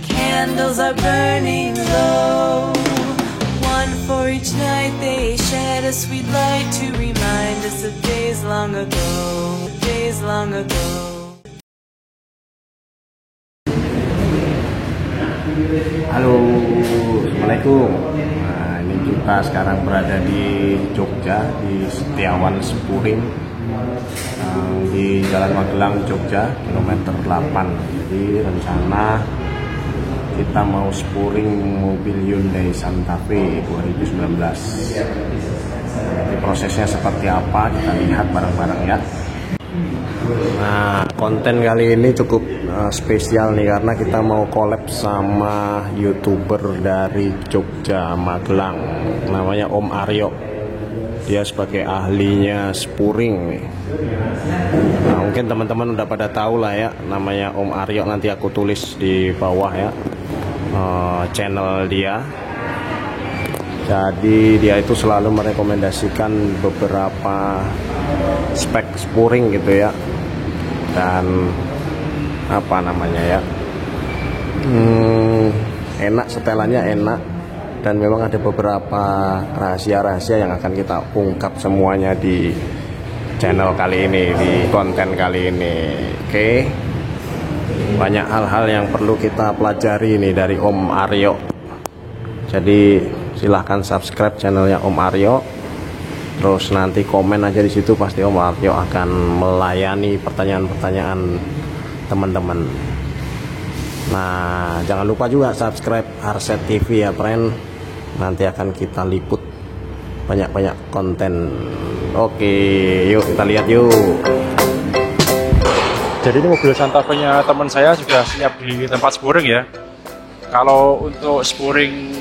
Candles are burning low, one for each night. They shed a sweet light to remind us of days long ago, days long ago. Halo, assalamualaikum. Nah, ini kita sekarang berada di Jogja, di Setiawan Spuring, di Jalan Magelang, Jogja, kilometer 8. Jadi rencana kita mau spuring mobil Hyundai Santa Fe 2019. Jadi prosesnya seperti apa, kita lihat bareng-bareng ya. Nah, konten kali ini cukup spesial nih, karena kita mau collab sama YouTuber dari Jogja, Magelang, namanya Om Aryo. Dia sebagai ahlinya spuring nih. Nah, mungkin teman-teman udah pada tahu lah ya, namanya Om Aryo. Nanti aku tulis di bawah ya channel dia. Jadi dia itu selalu merekomendasikan beberapa spek spuring gitu ya, dan apa namanya ya, enak, setelannya enak, dan memang ada beberapa rahasia-rahasia yang akan kita ungkap semuanya di channel kali ini, di konten kali ini. Oke, banyak hal-hal yang perlu kita pelajari nih dari Om Aryo. Jadi silahkan subscribe channelnya Om Aryo, terus nanti komen aja di situ, pasti Om Aryo akan melayani pertanyaan-pertanyaan teman-teman. Nah, jangan lupa juga subscribe Arset TV ya friend, nanti akan kita liput banyak-banyak konten. Oke, yuk kita lihat yuk. Jadi ini mobil Santa Fe-nya teman saya sudah siap di tempat spuring ya. Kalau untuk spuring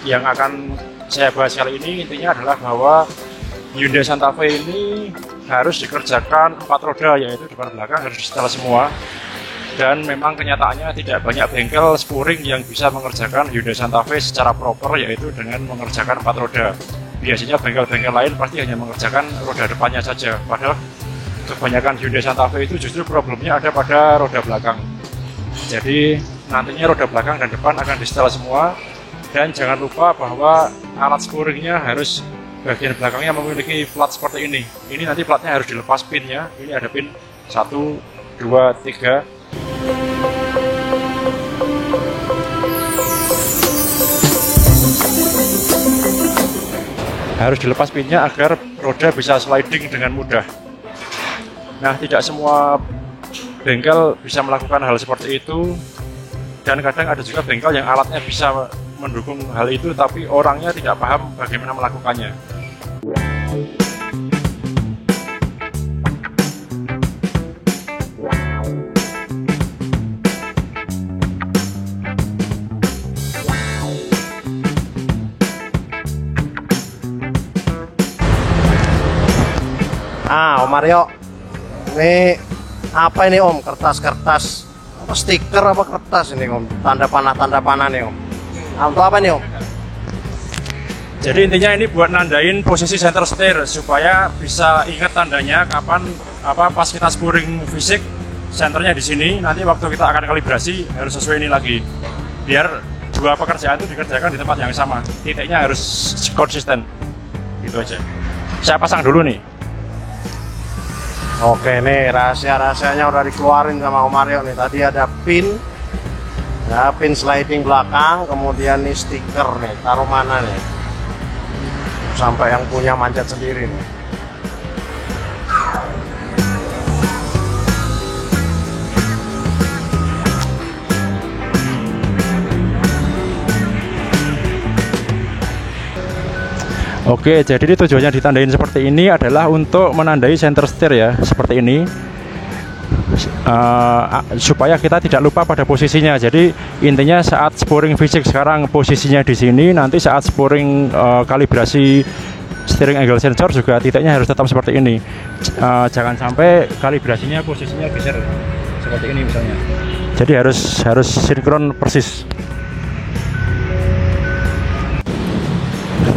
yang akan saya bahas kali ini, intinya adalah bahwa Hyundai Santa Fe ini harus dikerjakan 4 roda, yaitu depan belakang harus disetel semua. Dan memang kenyataannya tidak banyak bengkel spuring yang bisa mengerjakan Hyundai Santa Fe secara proper, yaitu dengan mengerjakan 4 roda. Biasanya bengkel-bengkel lain pasti hanya mengerjakan roda depannya saja, padahal kebanyakan Hyundai Santa Fe itu justru problemnya ada pada roda belakang. Jadi nantinya roda belakang dan depan akan disetel semua. Dan jangan lupa bahwa alat spuringnya harus bagian belakangnya memiliki plat seperti ini. Ini nanti platnya harus dilepas pinnya. Ini ada pin 1, 2, 3. Harus dilepas pinnya agar roda bisa sliding dengan mudah. Nah, tidak semua bengkel bisa melakukan hal seperti itu, dan kadang ada juga bengkel yang alatnya bisa mendukung hal itu, tapi orangnya tidak paham bagaimana melakukannya. Om Aryo, ini apa ini Om? Kertas-kertas apa, stiker apa kertas ini Om? Tanda panah nih Om. Untuk apa nih Om? Jadi intinya ini buat nandain posisi center steer supaya bisa ingat tandanya kapan pas kita spuring fisik, senternya di sini. Nanti waktu kita akan kalibrasi harus sesuai ini lagi, biar dua pekerjaan itu dikerjakan di tempat yang sama. Titiknya harus konsisten, gitu aja. Saya pasang dulu nih. Oke nih, rahasia-rahasianya udah dikeluarin sama Om Mario nih. Tadi ada pin, ya, pin sliding belakang, kemudian nih stiker nih, taruh mana nih? Sampai yang punya manjat sendiri nih. Oke, jadi ini tujuannya ditandain seperti ini adalah untuk menandai center steer ya, seperti ini. Supaya kita tidak lupa pada posisinya. Jadi intinya saat sporing fisik sekarang posisinya di sini, nanti saat sporing kalibrasi steering angle sensor juga titiknya harus tetap seperti ini. Jangan sampai kalibrasinya posisinya geser seperti ini misalnya. Jadi harus sinkron persis.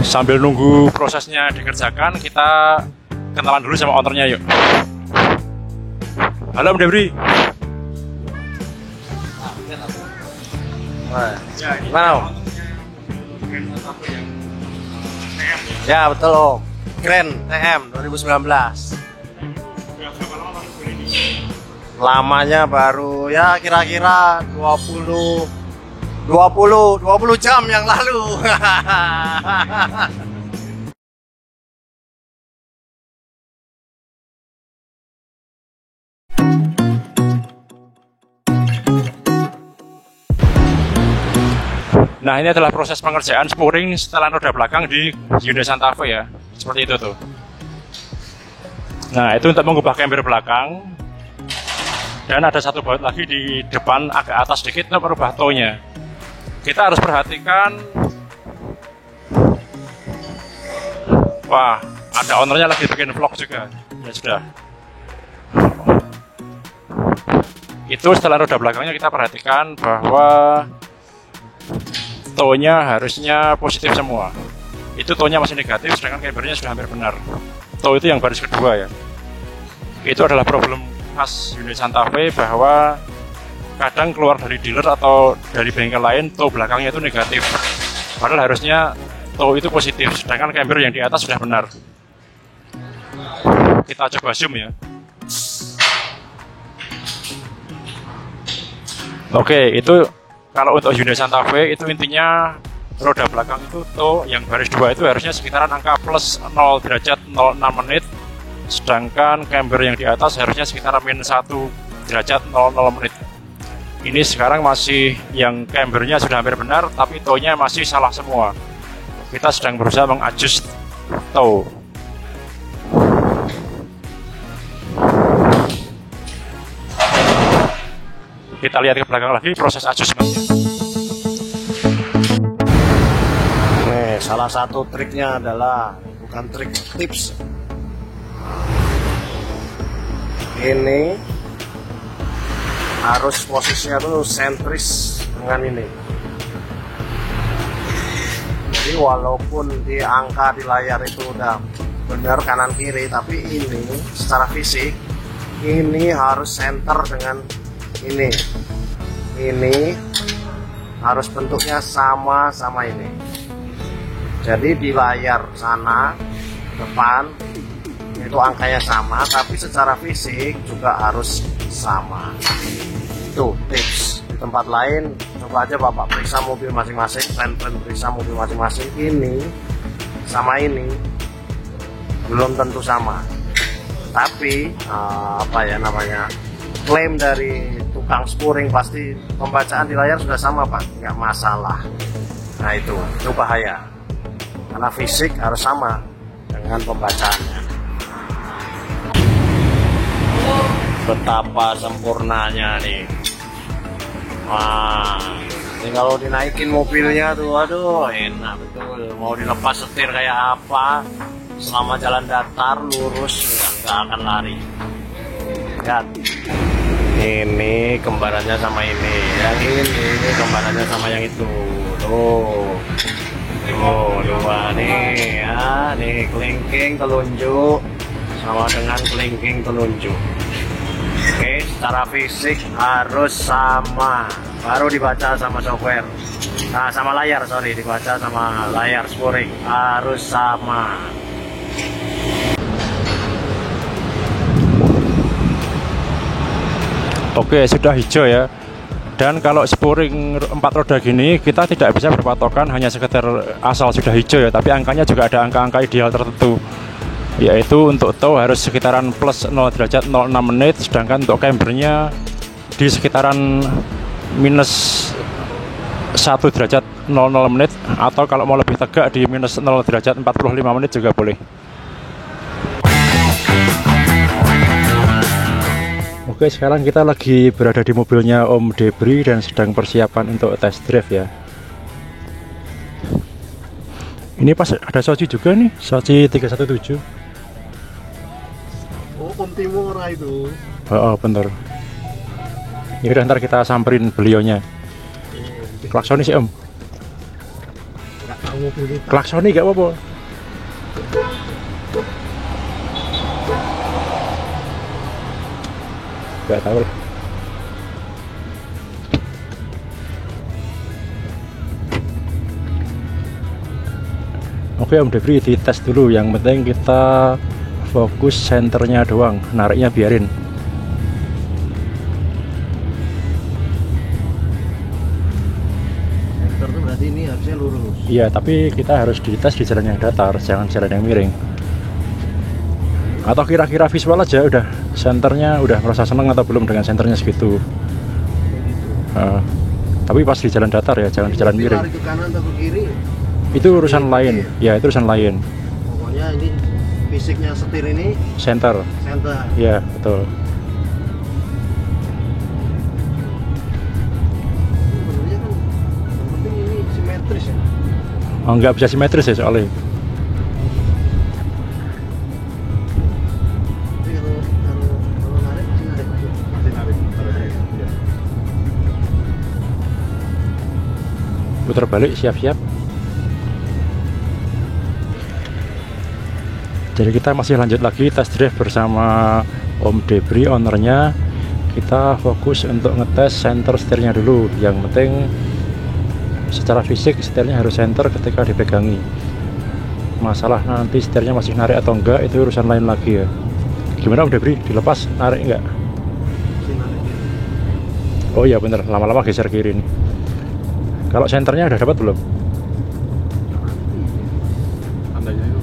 Sambil nunggu prosesnya dikerjakan, kita kenalan dulu sama ownernya yuk. Halo Om Debri. Gimana Om? Ya betul Om. Grand TM 2019. Lamanya baru ya kira-kira 20 jam yang lalu. Nah, ini adalah proses pengerjaan sporing setelan roda belakang di Hyundai Santa Fe ya. Seperti itu tuh. Nah, itu untuk mengubah camber belakang. Dan ada satu baut lagi di depan agak atas sedikit untuk merubah toe-nya. Kita harus perhatikan. Wah, ada ownernya lagi bikin vlog juga. Ya sudah. Itu setelah roda belakangnya kita perhatikan bahwa toe-nya harusnya positif semua. Itu toe-nya masih negatif, sedangkan cambernya sudah hampir benar. Toe itu yang baris kedua ya. Itu adalah problem khas Hyundai Santa Fe bahwa kadang keluar dari dealer atau dari bengkel lain toe belakangnya itu negatif, padahal harusnya toe itu positif, sedangkan camber yang di atas sudah benar. Kita coba zoom ya. Oke, itu kalau untuk Hyundai Santa Fe itu intinya roda belakang itu toe yang baris 2 itu harusnya sekitaran angka plus 0 derajat 06 menit, sedangkan camber yang di atas harusnya sekitaran minus 1 derajat 00 menit. Ini sekarang masih yang cambernya sudah hampir benar, tapi toe-nya masih salah semua. Kita sedang berusaha mengadjust toe. Kita lihat ke belakang lagi proses adjustmentnya. Nih, salah satu triknya adalah, bukan trik, tips. Ini harus posisinya tuh sentris dengan ini. Jadi walaupun di angka di layar itu udah benar kanan kiri, tapi ini secara fisik ini harus center dengan ini. Ini harus bentuknya sama ini. Jadi di layar sana depan itu angkanya sama, tapi secara fisik juga harus sama. Itu tips. Di tempat lain coba aja Bapak periksa mobil masing-masing, plan periksa mobil masing-masing, ini sama ini belum tentu sama. Tapi apa ya namanya, klaim dari tukang sporing pasti pembacaan di layar sudah sama Pak, nggak masalah. Nah itu bahaya, karena fisik harus sama dengan pembacaannya. Betapa sempurnanya nih. Wah, ini kalau dinaikin mobilnya tuh, aduh enak betul. Mau dilepas setir kayak apa, selama jalan datar lurus nggak akan lari. Lihat, ini kembarannya sama ini, yang ini kembarannya sama yang itu. Tuh, dua nih ya, nih kelingking telunjuk sama dengan kelingking telunjuk. Oke, secara fisik harus sama, baru dibaca sama software. Nah, sama layar, sorry, dibaca sama layar sporing harus sama. Oke, sudah hijau ya. Dan kalau sporing 4 roda gini, kita tidak bisa berpatokan hanya sekedar asal sudah hijau ya, tapi angkanya juga ada angka-angka ideal tertentu. Yaitu untuk tow harus sekitaran plus 0 derajat 06 menit, sedangkan untuk cambernya di sekitaran minus 1 derajat 00 menit, atau kalau mau lebih tegak di minus 0 derajat 45 menit juga boleh. Oke, sekarang kita lagi berada di mobilnya Om Debri dan sedang persiapan untuk test drive ya. Ini pas ada Soci juga nih, Soci 317. Oh, Om Timura itu. Oh, bener. Ya udah, ntar kita samperin beliaunya. Klaksoni sih Om. Nggak tahu mobil kita. Klaksoni gak apa-apa. Gak tahu lah. Oke Om Debri, dites dulu. Yang penting kita fokus senternya doang, nariknya biarin. Senter tuh berarti ini harusnya lurus. Iya, tapi kita harus dites di jalan yang datar, jangan jalan yang miring. Atau kira-kira visual aja udah, senternya udah merasa seneng atau belum dengan senternya segitu. Tapi pas di jalan datar ya, jangan di jalan miring. Lari ke kanan atau ke kiri? Itu urusan lain, ya itu urusan lain. Pokoknya ini fisiknya setir ini Center, center. ya betul. Sebenarnya kan yang penting ini simetris ya. Oh, nggak bisa simetris ya soalnya. Jadi kalau narik masih narik masih narik. Ya. Putar balik, siap-siap. Jadi kita masih lanjut lagi test drive bersama Om Debri, ownernya. Kita fokus untuk ngetes center setirnya dulu. Yang penting secara fisik setirnya harus center ketika dipegangi. Masalah nanti setirnya masih narik atau enggak itu urusan lain lagi ya. Gimana Om Debri, dilepas narik enggak? Masih narik kiri. Oh iya bener, lama-lama geser kiri nih. Kalau senternya udah dapat belum? Tandanya itu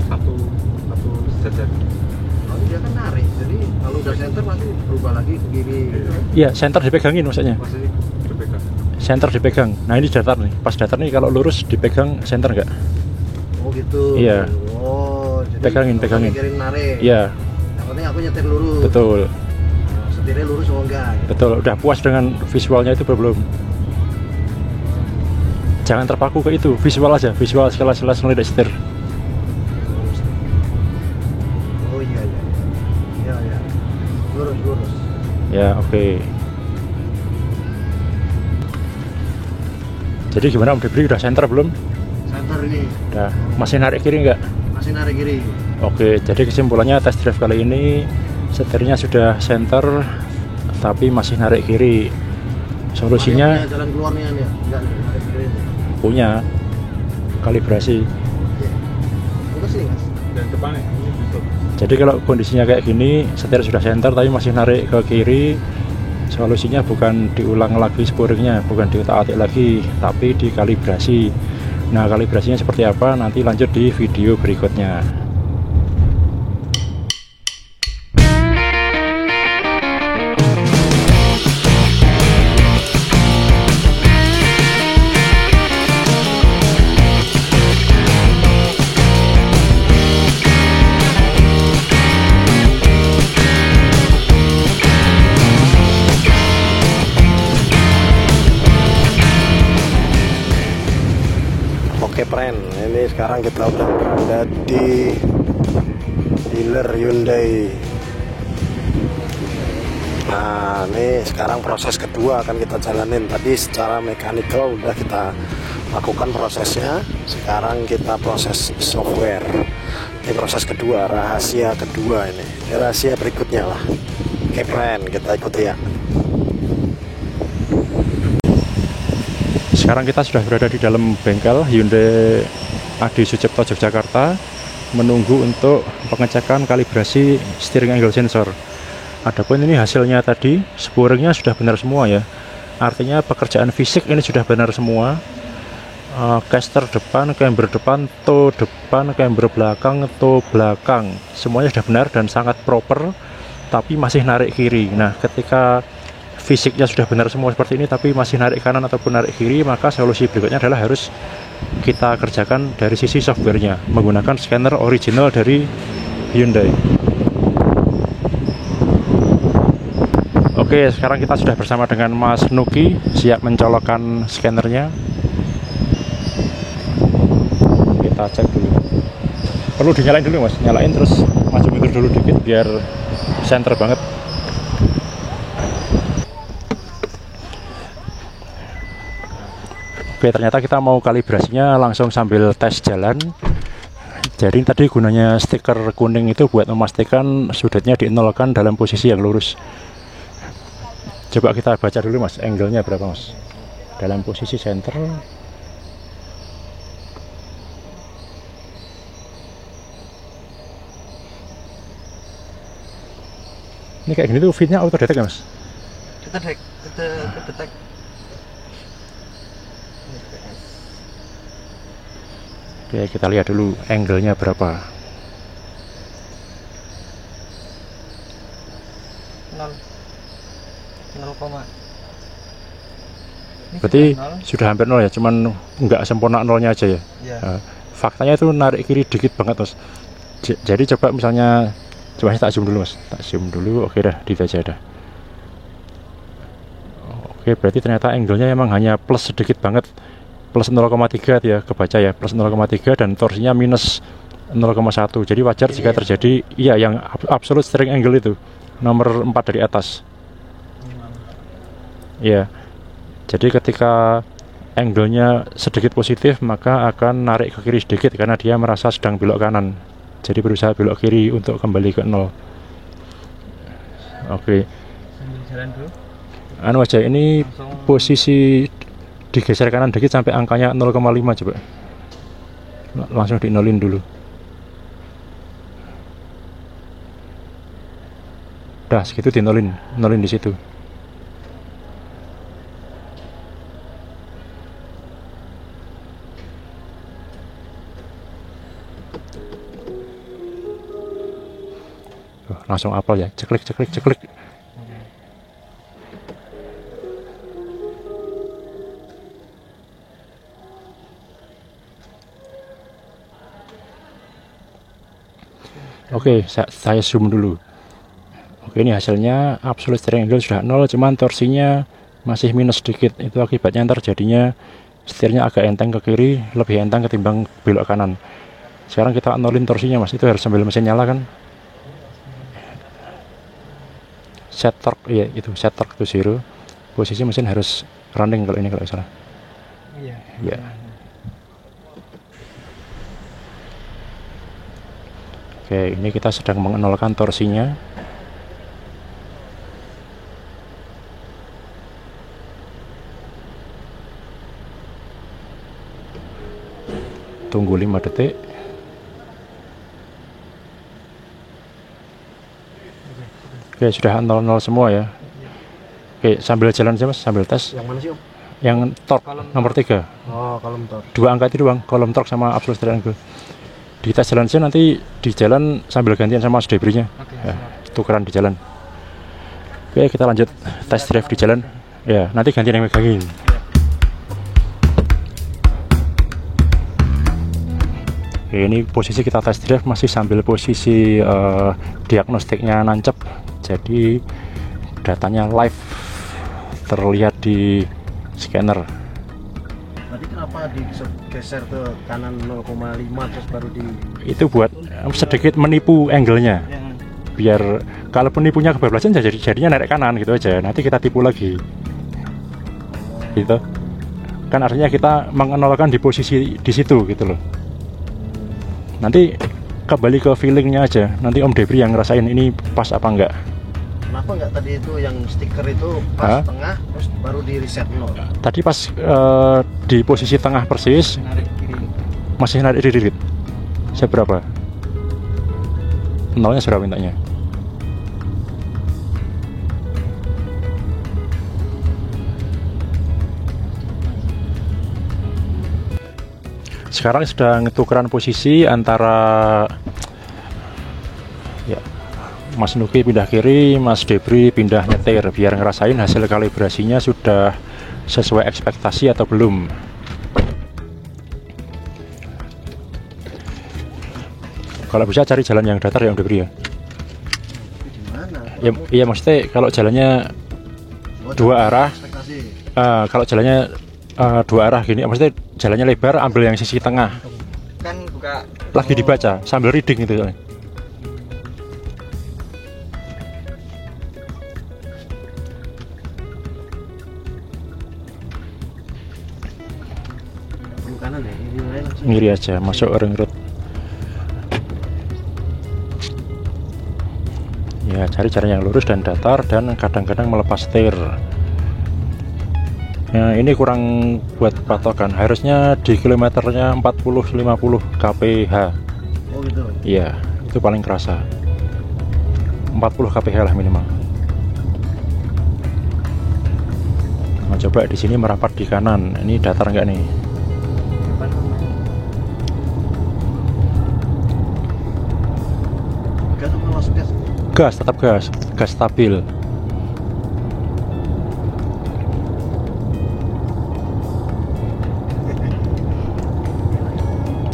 satu derajat. Oh, dia kan narik. Jadi kalau udah center nanti berubah lagi ke kiri. Iya, center dipegangin maksudnya. Masih dipegang. Center dipegang. Nah ini datar nih. Pas datar nih kalau lurus dipegang center enggak? Oh gitu. Iya. Oh, jadi Pegangin. mikirin narik. Iya, Yang penting aku nyetir lurus. betul. Nah, setirnya lurus oh enggak. Gitu. Betul, udah puas dengan visualnya itu belum? Jangan terpaku ke itu, visual aja, visual jelas-jelas ngelihat setir. Oh iya. Iya. Lurus. Ya, oke. Jadi gimana Om Debri, udah center belum? Center ini Udah, masih narik kiri nggak? masih narik kiri. Oke, jadi kesimpulannya test drive kali ini setirnya sudah center tapi masih narik kiri. Solusinya Punya jalan keluarnya nih, enggak nih, narik kiri nih. punya kalibrasi. Iya. Ke sini Mas. Dan depannya ini gitu. Jadi kalau kondisinya kayak gini, setir sudah center tapi masih narik ke kiri, solusinya bukan diulang lagi sporingnya, bukan diutak-atik lagi, tapi dikalibrasi. Nah, kalibrasinya seperti apa nanti lanjut di video berikutnya. Oke friend, ini sekarang kita udah berada di dealer Hyundai. Nah, ini sekarang proses kedua akan kita jalanin. Tadi secara mekanikal udah kita lakukan prosesnya. Sekarang kita proses software. Ini proses kedua, rahasia kedua ini. Rahasia berikutnya lah. Oke friend, kita ikuti ya. Sekarang kita sudah berada di dalam bengkel Hyundai Adi Sucipto Yogyakarta, menunggu untuk pengecekan kalibrasi steering angle sensor. Adapun ini hasilnya tadi, sporingnya sudah benar semua ya. Artinya pekerjaan fisik ini sudah benar semua. Caster depan, camber depan, toe depan, camber belakang, toe belakang, semuanya sudah benar dan sangat proper, tapi masih narik kiri. Nah, ketika fisiknya sudah benar semua seperti ini tapi masih narik kanan ataupun narik kiri, maka solusi berikutnya adalah harus kita kerjakan dari sisi softwarenya menggunakan scanner original dari Hyundai. Oke, sekarang kita sudah bersama dengan Mas Nuki, siap mencolokkan scannernya. Kita cek dulu. Perlu dinyalain dulu Mas, nyalain terus maju mundur dulu dikit biar center banget. Oke, ternyata kita mau kalibrasinya langsung sambil tes jalan. Jadi tadi gunanya stiker kuning itu buat memastikan sudutnya dinolkan dalam posisi yang lurus. Coba kita baca dulu Mas, angle-nya berapa Mas? Dalam posisi center. Ini kayak gini tuh fitnya auto detect ya Mas? Kita Oke, kita lihat dulu angle-nya berapa. 0, berarti sudah hampir 0 ya, cuman nggak sempurna nolnya aja ya. Faktanya itu narik kiri dikit banget Mas. Jadi coba misalnya, coba tak zoom dulu Mas, tak zoom dulu. Oke dah, di aja dah. Oke, berarti ternyata angle-nya emang hanya plus sedikit banget, plus 0,3 ya, kebaca ya, plus 0,3 dan torsinya minus 0,1. Jadi wajar jika terjadi, iya yang absolute steering angle itu nomor 4 dari atas. Iya. Jadi ketika angle-nya sedikit positif, maka akan narik ke kiri sedikit karena dia merasa sedang belok kanan. Jadi berusaha belok kiri untuk kembali ke 0. Oke. Sambil jalan dulu. Anu aja, ini posisi digeser kanan dikit sampai angkanya 0,5 coba. Langsung dinolin dulu. Dah segitu dinolin, nolin di situ. Langsung apal ya, ceklik. Oke, saya zoom dulu. Oke, ini hasilnya absolute steering angle sudah 0, cuman torsinya masih minus sedikit. Itu akibatnya terjadinya setirnya agak enteng ke kiri, lebih enteng ketimbang belok kanan. Sekarang kita nolin torsinya Mas, itu harus sambil mesin nyala kan. Set torque, iya itu set torque to zero. Posisi mesin harus running kalau ini, kalau salah. Iya. Ya. Oke, ini kita sedang mengenolkan torsinya. Tunggu 5 detik. Oke, sudah 00 semua ya. Oke, sambil jalan aja Mas, sambil tes. Yang mana sih Om? Yang torque nomor 3. Oh, kolom torque. 2 angka itu doang, kolom torque sama absolute steering angle. Di tes jalan aja, nanti di jalan sambil gantian sama debrinya. Ya, tukeran di jalan. Oke, kita lanjut tes drive di jalan. Ya, nanti gantian yang megangin. Oke, ini posisi kita tes drive masih sambil posisi diagnostiknya nancep. Jadi datanya live terlihat di scanner. Tadi kenapa digeser ke kanan 0,5 terus baru di... Itu buat sedikit menipu angle-nya. Biar kalau penipunya kebablasan jadinya narik kanan gitu aja. Nanti kita tipu lagi. Gitu. Kan artinya kita mengenolkan di posisi di situ gitu loh. Nanti kembali ke feelingnya aja. Nanti Om Debri yang ngerasain ini pas apa enggak. Kenapa enggak tadi itu yang stiker itu pas tengah terus baru di reset 0? Tadi pas di posisi tengah persis, Narik kiri. masih narik dikit. Seberapa? Nolnya seberapa mintanya? Sekarang sedang tukeran posisi antara ya, Mas Nuki pindah kiri, Mas Debri pindah nyetir, biar ngerasain hasil kalibrasinya sudah sesuai ekspektasi atau belum. Kalau bisa cari jalan yang datar yang Debri ya. Ya, iya maksudnya kalau jalannya dua arah, kalau jalannya dua arah gini, maksudnya jalannya lebar, ambil yang sisi tengah. Kan buka Lagi dibaca sambil reading itu. Ngiri aja, masuk ring road. Ya, cari jalan yang lurus dan datar dan kadang-kadang melepas setir. Nah, ini kurang buat patokan. Harusnya di kilometernya 40-50 kph. Oh gitu. Iya, itu paling kerasa. 40 kph lah minimal. Nah, coba di sini merapat di kanan. Ini datar nggak nih? Gas, tetap gas stabil.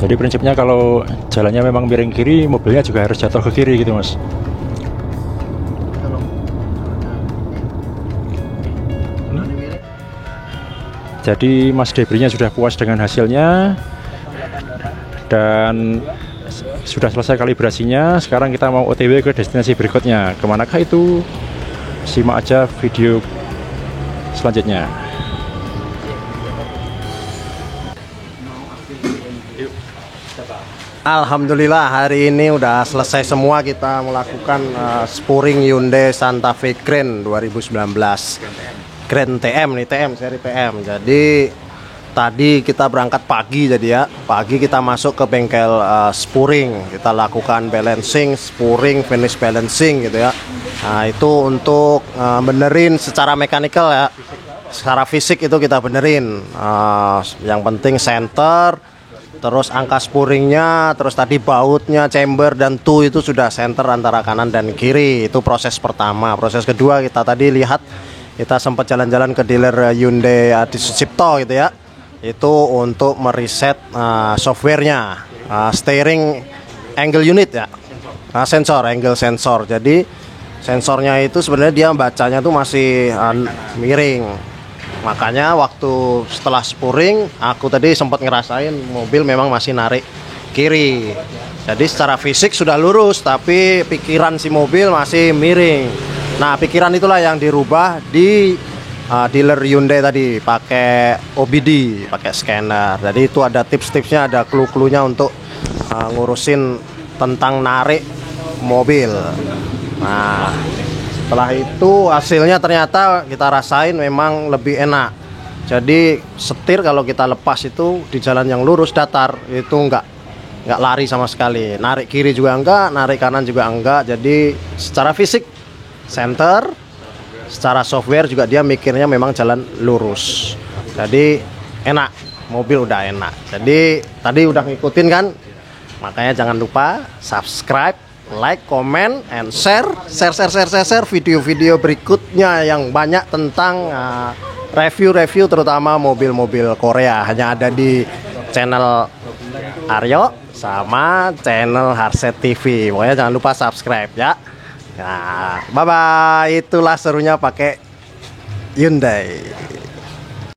Jadi prinsipnya kalau jalannya memang miring kiri, mobilnya juga harus jatuh ke kiri gitu mas. Jadi Mas Debrinya sudah puas dengan hasilnya dan sudah selesai kalibrasinya. Sekarang kita mau OTW ke destinasi berikutnya. Kemanakah itu? Simak aja video selanjutnya. Alhamdulillah hari ini udah selesai semua, kita melakukan spuring Hyundai Santa Fe Grand 2019 Grand TM nih, TM seri TM. Jadi tadi kita berangkat pagi, jadi ya pagi kita masuk ke bengkel spuring, kita lakukan balancing, spuring, finish balancing gitu ya. Nah itu untuk benerin secara mekanikal ya, secara fisik itu kita benerin. Yang penting center, terus angka spuringnya, terus tadi bautnya, chamber dan tu itu sudah center antara kanan dan kiri. Itu proses pertama. Proses kedua kita tadi lihat, kita sempat jalan-jalan ke dealer Hyundai Adi Sucipto gitu ya. Itu untuk mereset softwarenya, steering angle unit ya, sensor, angle sensor. Jadi sensornya itu sebenarnya dia bacanya tuh masih miring. Makanya waktu setelah spuring, aku tadi sempat ngerasain mobil memang masih narik kiri. Jadi secara fisik sudah lurus, tapi pikiran si mobil masih miring. Nah, pikiran itulah yang dirubah di dealer Hyundai tadi, pakai OBD, pakai scanner. Jadi itu ada tips-tipsnya, ada clue-cluenya untuk ngurusin tentang narik mobil. Nah, setelah itu hasilnya ternyata kita rasain memang lebih enak. Jadi setir kalau kita lepas itu di jalan yang lurus datar itu nggak lari sama sekali. Narik kiri juga enggak, narik kanan juga enggak. Jadi secara fisik center, secara software juga dia mikirnya memang jalan lurus. Jadi enak, mobil udah enak. Jadi tadi udah ngikutin kan? Makanya jangan lupa subscribe, like, comment, and share video-video berikutnya yang banyak tentang review-review terutama mobil-mobil Korea. Hanya ada di channel Aryo sama channel Harset TV. Pokoknya jangan lupa subscribe ya. Nah, bye-bye. Itulah serunya pakai Hyundai.